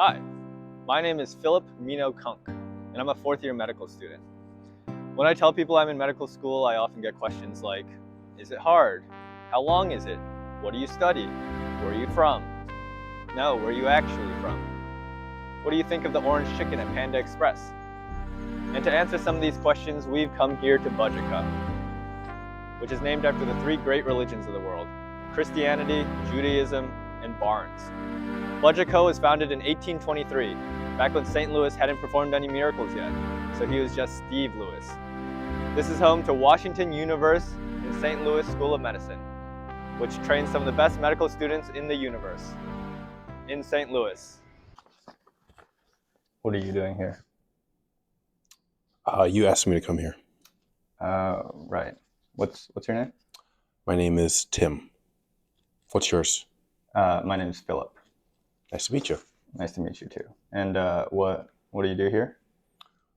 Hi, my name is Philip Mino Cunk, and I'm a fourth-year medical student. When I tell people I'm in medical school, I often get questions like, is it hard? How long is it? What do you study? Where are you from? No, where are you actually from? What do you think of the orange chicken at Panda Express? And to answer some of these questions, we've come here to WashU, which is named after the three great religions of the world, Christianity, Judaism, and Barnes. WashU was founded in 1823, back when St. Louis hadn't performed any miracles yet, so he was just Steve Lewis. This is home to Washington Universe and St. Louis School of Medicine, which trains some of the best medical students in the universe, in St. Louis. What are you doing here? You asked me to come here. Right. What's your name? My name is Tim. What's yours? My name is Philip. Nice to meet you. Nice to meet you too. And what do you do here?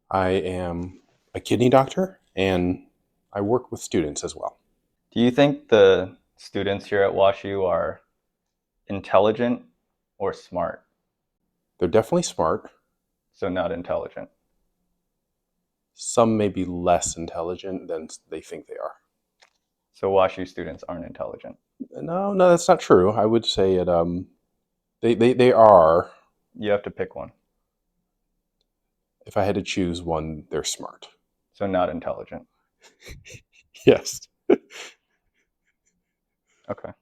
I am a kidney doctor, and I work with students as well. Do you think the students here at WashU are intelligent or smart? They're definitely smart. So not intelligent. Some may be less intelligent than they think they are. So WashU students aren't intelligent? No, that's not true. I would say it. They are. You have to pick one. If I had to choose one, they're smart. So not intelligent. Yes. Okay.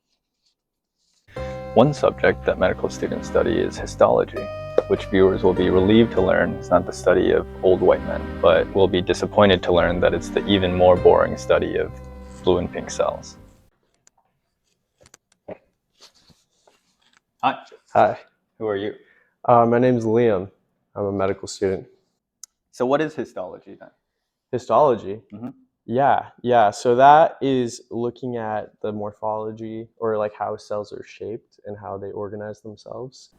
One subject that medical students study is histology, which viewers will be relieved to learn is not the study of old white men, but will be disappointed to learn that it's the even more boring study of blue and pink cells. Hi. Hi, Who are you? my name is Liam. I'm a medical student. So what is histology then? Histology? Mhm. Yeah. So that is looking at the morphology, or like how cells are shaped and how they organize themselves.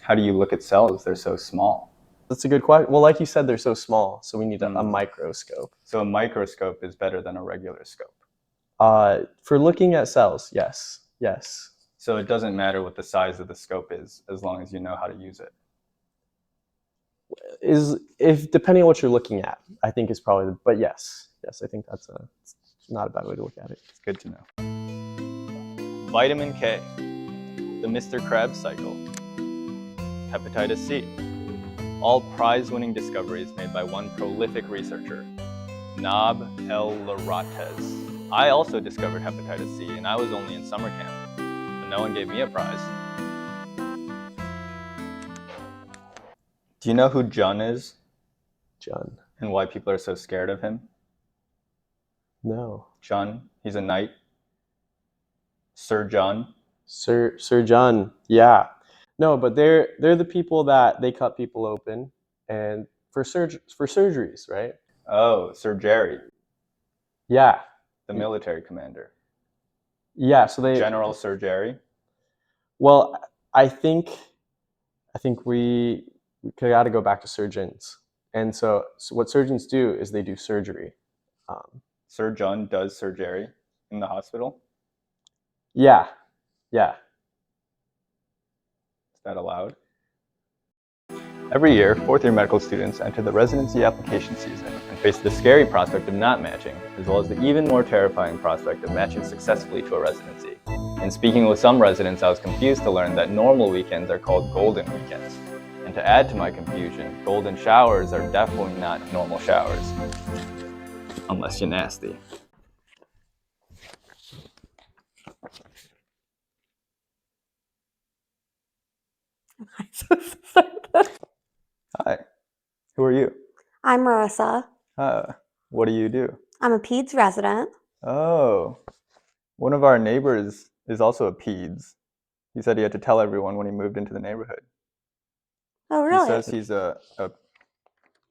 How do you look at cells? They're so small. That's a good question. Well, like you said, they're so small, so we need a microscope. So a microscope is better than a regular scope. For looking at cells, yes. So it doesn't matter what the size of the scope is, as long as you know how to use it. If depending on what you're looking at, I think is probably but yes, I think that's not a bad way to look at it. It's good to know. Vitamin K, the Mr. Krabs cycle, hepatitis C, all prize-winning discoveries made by one prolific researcher, Nab El Laratez. I also discovered hepatitis C, and I was only in summer camp, but no one gave me a prize. Do you know who Jun is? Jun. And why people are so scared of him? No. Jun, he's a knight. Sir Jun. Sir Jun, yeah. No, but they're the people that they cut people open and for surgeries, right? Oh, Sir Jerry. Yeah. The military commander. Yeah, so they General Sir Jerry. Well, I think we got to go back to surgeons. And so what surgeons do is they do surgery. Sir Jun does Sir Jerry in the hospital? Yeah. Is that allowed? Every year, fourth-year medical students enter the residency application season and face the scary prospect of not matching, as well as the even more terrifying prospect of matching successfully to a residency. In speaking with some residents, I was confused to learn that normal weekends are called golden weekends. And to add to my confusion, golden showers are definitely not normal showers. Unless you're nasty. Hi. Who are you? I'm Marissa. What do you do? I'm a peds resident. Oh, one of our neighbors is also a peds. He said he had to tell everyone when he moved into the neighborhood. Oh, really? He says he's a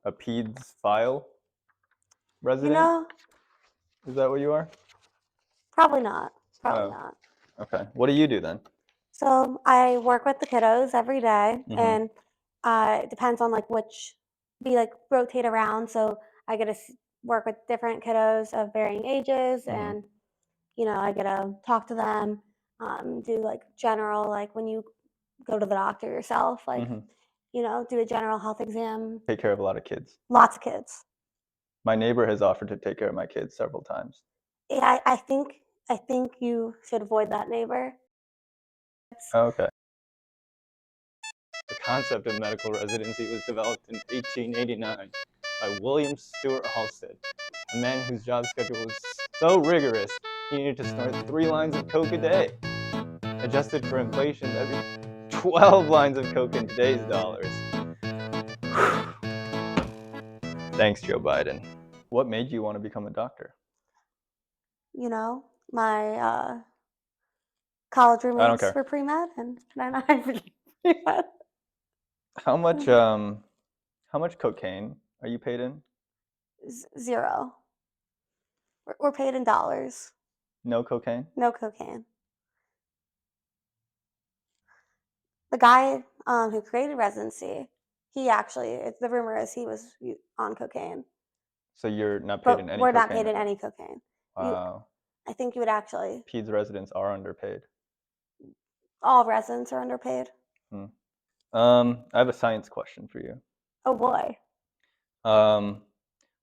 peds file resident. You know, Is that what you are? probably not. Probably not. Okay. What do you do then? So I work with the kiddos every day, and it depends on like we rotate around. So I get to work with different kiddos of varying ages, and I get to talk to them, do like general, like when you go to the doctor yourself, like do a general health exam. Take care of a lot of kids. Lots of kids. My neighbor has offered to take care of my kids several times. Yeah, I think you should avoid that neighbor. Okay. The concept of medical residency was developed in 1889 by William Stewart Halstead, a man whose job schedule was so rigorous he needed to snort 3 lines of coke a day. Adjusted for inflation, that'd be 12 lines of coke in today's dollars. Thanks, Joe Biden. What made you want to become a doctor? My college roommates care. were pre-med, and then I became pre-med. How much cocaine are you paid in? 0. We're paid in dollars. No cocaine? No cocaine. The guy who created residency, the rumor is he was on cocaine. So you're not paid But in any we're cocaine? not paid in any cocaine. Wow. I think you would actually. Peds residents are underpaid. All residents are underpaid. I have a science question for you. Oh boy.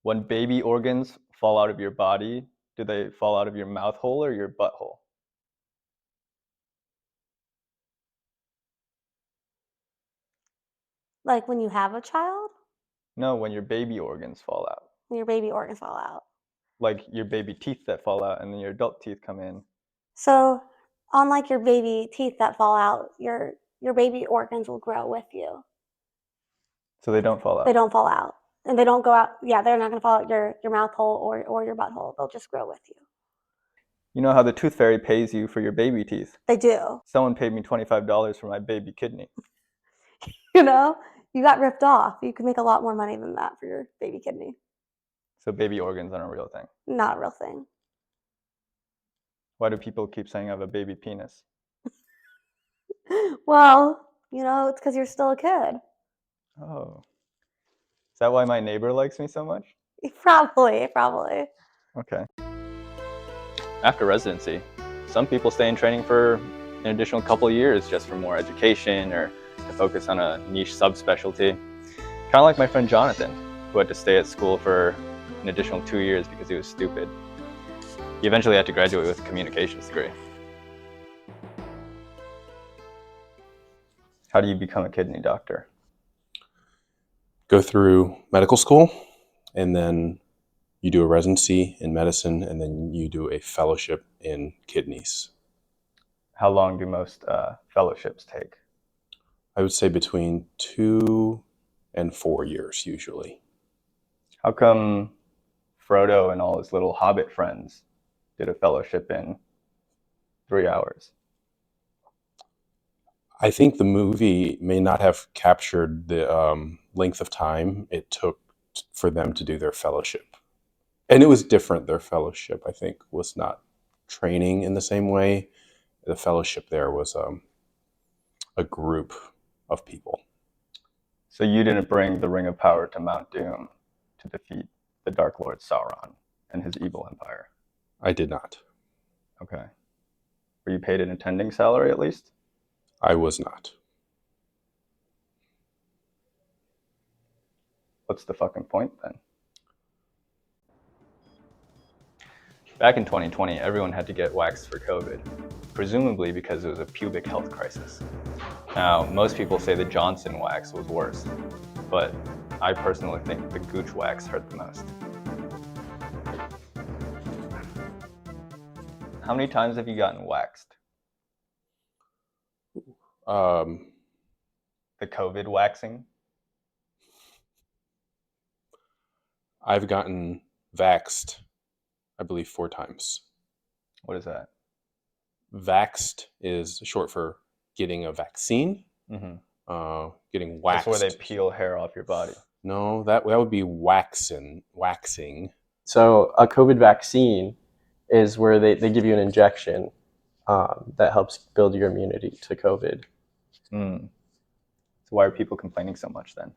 When baby organs fall out of your body, do they fall out of your mouth hole or your butthole? Like when you have a child? No, when your baby organs fall out. When your baby organs fall out. Like your baby teeth that fall out and then your adult teeth come in. So, unlike your baby teeth that fall out, your baby organs will grow with you. So they don't fall out. They don't fall out. And they don't go out. Yeah, they're not going to fall out your mouth hole or your butthole. They'll just grow with you. You know how the tooth fairy pays you for your baby teeth? They do. Someone paid me $25 for my baby kidney. You got ripped off. You could make a lot more money than that for your baby kidney. So baby organs aren't a real thing. Not a real thing. Why do people keep saying I have a baby penis? Well, it's because you're still a kid. Oh. Is that why my neighbor likes me so much? Probably. Okay. After residency, some people stay in training for an additional couple of years just for more education or to focus on a niche subspecialty. Kind of like my friend Jonathan, who had to stay at school for an additional 2 years because he was stupid. He eventually had to graduate with a communications degree. How do you become a kidney doctor? Go through medical school, and then you do a residency in medicine, and then you do a fellowship in kidneys. How long do most fellowships take? I would say between 2 and 4 years usually. How come Frodo and all his little hobbit friends did a fellowship in 3 hours? I think the movie may not have captured the length of time it took for them to do their fellowship. And it was different. Their fellowship, I think, was not training in the same way. The fellowship there was a group of people. So you didn't bring the Ring of Power to Mount Doom to defeat the Dark Lord Sauron and his evil empire? I did not. Okay. Were you paid an attending salary at least? I was not. What's the fucking point then? Back in 2020, everyone had to get waxed for COVID, presumably because it was a pubic health crisis. Now, most people say the Johnson wax was worse, but I personally think the Gooch wax hurt the most. How many times have you gotten waxed? The COVID waxing? I've gotten vaxxed, I believe, 4 times. What is that? Vaxxed is short for getting a vaccine. Getting waxed. That's where they peel hair off your body. No, that would be waxing. So a COVID vaccine is where they give you an injection that helps build your immunity to COVID. So why are people complaining so much then?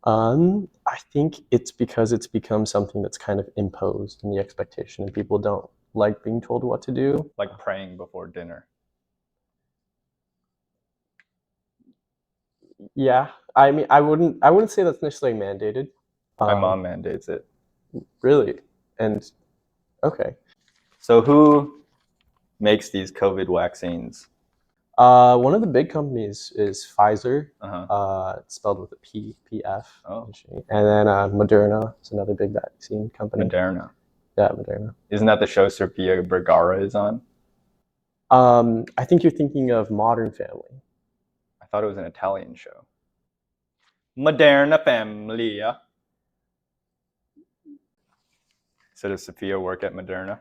I think it's because it's become something that's kind of imposed in the expectation, and people don't like being told what to do. Like praying before dinner. Yeah, I mean, I wouldn't say that's necessarily mandated. My mom mandates it. Really? And okay. So who makes these COVID vaccines? One of the big companies is Pfizer. It's spelled with a P, PF. Oh. And then Moderna is another big vaccine company. Moderna. Yeah, Moderna. Isn't that the show Sofia Vergara is on? I think you're thinking of Modern Family. I thought it was an Italian show. Moderna Famiglia. So does Sophia work at Moderna?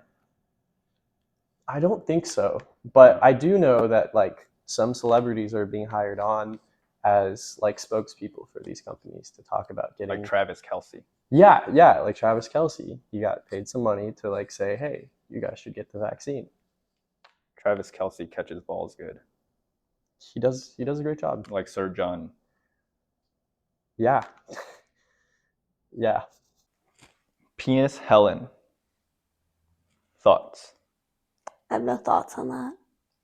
I don't think so, but I do know that like some celebrities are being hired on as like spokespeople for these companies to talk about getting Like Travis Kelce. Yeah, like Travis Kelce. He got paid some money to like say, hey, you guys should get the vaccine. Travis Kelce catches balls good. He does a great job. Like Sir John. Yeah. Yeah. Penis Helen. Thoughts? I have no thoughts on that.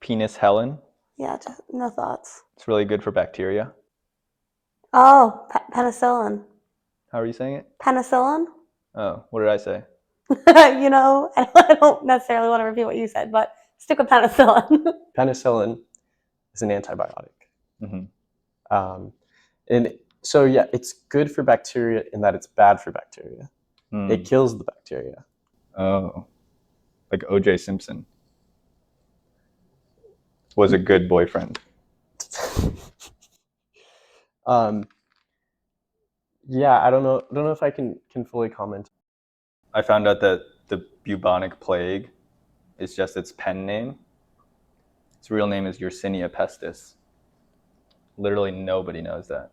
Penis Helen. Yeah, just no thoughts. It's really good for bacteria. Oh, penicillin. How are you saying it? Penicillin? Oh, what did I say? You know, I don't necessarily want to repeat what you said, but stick with penicillin. Penicillin is an antibiotic. Mm-hmm. And so, yeah, it's good for bacteria in that it's bad for bacteria. It kills the bacteria. Oh, like O.J. Simpson was a good boyfriend. Yeah, I don't know if I can fully comment. I found out that the bubonic plague is just its pen name. Its real name is Yersinia pestis. Literally nobody knows that.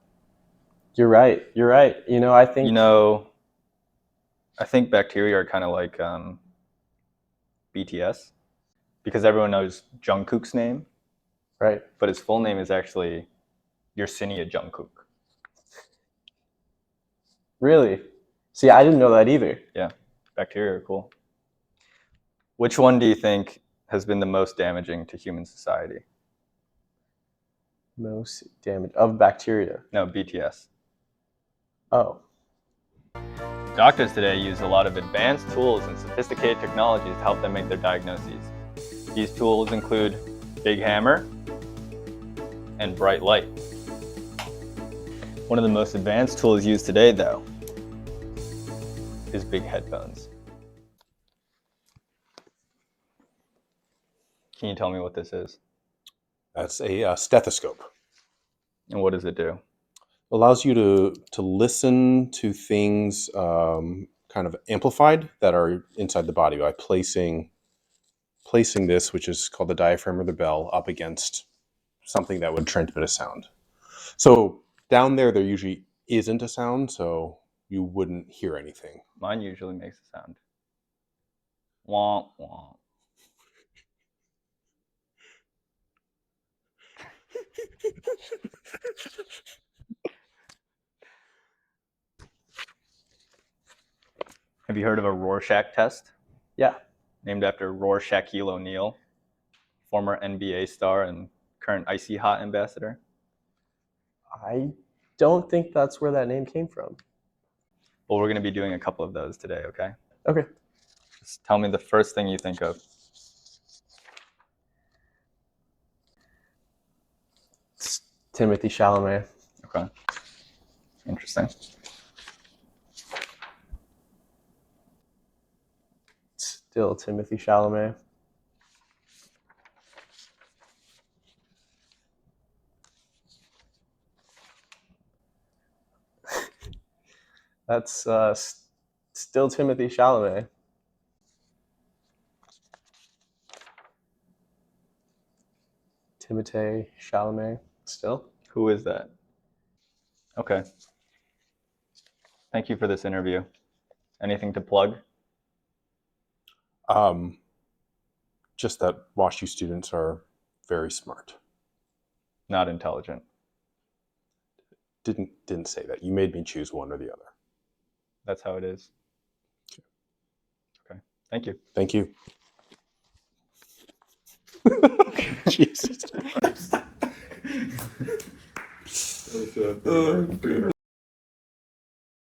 You're right. You know, I think bacteria are kind of like BTS because everyone knows Jungkook's name, right. but his full name is actually Yersinia Jungkook. Really? See, I didn't know that either. Yeah, bacteria are cool. Which one do you think has been the most damaging to human society? Most damage of bacteria. No, BTS. Oh. Doctors today use a lot of advanced tools and sophisticated technologies to help them make their diagnoses. These tools include big hammer and bright light. One of the most advanced tools used today, though, is big headphones. Can you tell me what this is? That's a stethoscope. And what does it do? Allows you to listen to things kind of amplified that are inside the body by placing this, which is called the diaphragm or the bell, up against something that would transmit a sound. So down there usually isn't a sound, so you wouldn't hear anything. Mine usually makes a sound. Womp womp. Have you heard of a Rorschach test? Yeah. Named after Shaquille O'Neal, former NBA star and current Icy Hot ambassador. I don't think that's where that name came from. Well, we're going to be doing a couple of those today, okay? Okay. Just tell me the first thing you think of. It's Timothy Chalamet. Okay. Interesting. Still Timothy Chalamet. That's still Timothy Chalamet. Timothée Chalamet. Still. Who is that? Okay. Thank you for this interview. Anything to plug? Just that WashU students are very smart. Not intelligent. Didn't say that. You made me choose one or the other. That's how it is. Okay. Thank you. Thank you. Jesus. That was, pretty hard.